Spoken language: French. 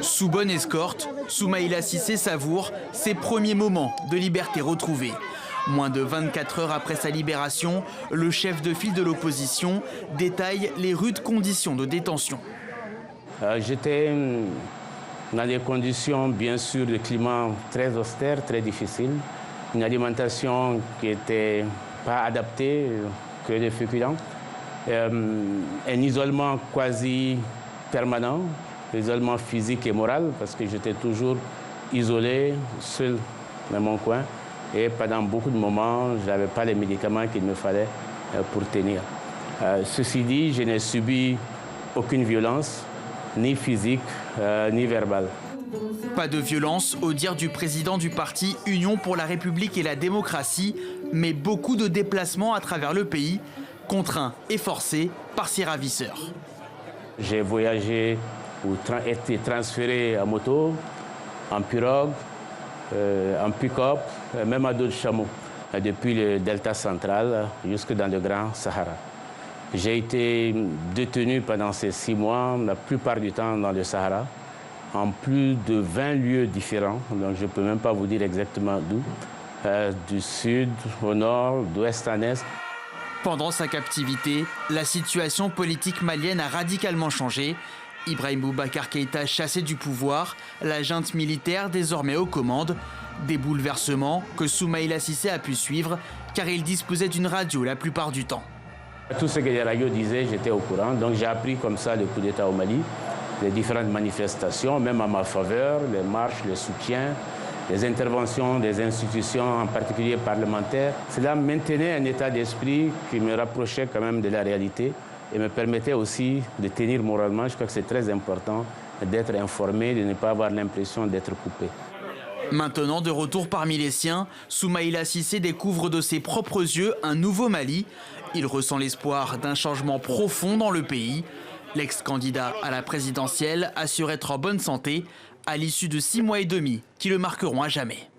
Sous bonne escorte, Soumaïla Cissé savoure ses premiers moments de liberté retrouvée. Moins de 24 heures après sa libération, le chef de file de l'opposition détaille les rudes conditions de détention. J'étais dans des conditions, bien sûr, de climat très austère, très difficile. Une alimentation qui n'était pas adaptée, que des féculents. Un isolement quasi permanent, isolement physique et moral, parce que j'étais toujours isolé, seul dans mon coin. Et pendant beaucoup de moments, je n'avais pas les médicaments qu'il me fallait pour tenir. Ceci dit, je n'ai subi aucune violence, ni physique, ni verbale. Pas de violence au dire du président du parti Union pour la République et la démocratie, mais beaucoup de déplacements à travers le pays, contraints et forcés par ses ravisseurs. J'ai voyagé ou été transféré en moto, en pirogue, en pick-up, même à dos de chameau, depuis le delta central jusque dans le Grand Sahara. J'ai été détenu pendant ces 6 mois, la plupart du temps dans le Sahara, en plus de 20 lieux différents, donc je ne peux même pas vous dire exactement d'où, du sud au nord, d'ouest en est. Pendant sa captivité, la situation politique malienne a radicalement changé. Ibrahim Boubacar Keïta chassé du pouvoir, la junte militaire désormais aux commandes. Des bouleversements que Soumaïla Cissé a pu suivre car il disposait d'une radio la plupart du temps. Tout ce que les radios disaient, j'étais au courant. Donc j'ai appris comme ça le coup d'État au Mali, les différentes manifestations, même à ma faveur, les marches, les soutiens, les interventions des institutions, en particulier parlementaires. Cela maintenait un état d'esprit qui me rapprochait quand même de la réalité et me permettait aussi de tenir moralement. Je crois que c'est très important d'être informé, de ne pas avoir l'impression d'être coupé. Maintenant, de retour parmi les siens, Soumaïla Cissé découvre de ses propres yeux un nouveau Mali. Il ressent l'espoir d'un changement profond dans le pays. L'ex-candidat à la présidentielle assure être en bonne santé à l'issue de 6 mois et demi qui le marqueront à jamais.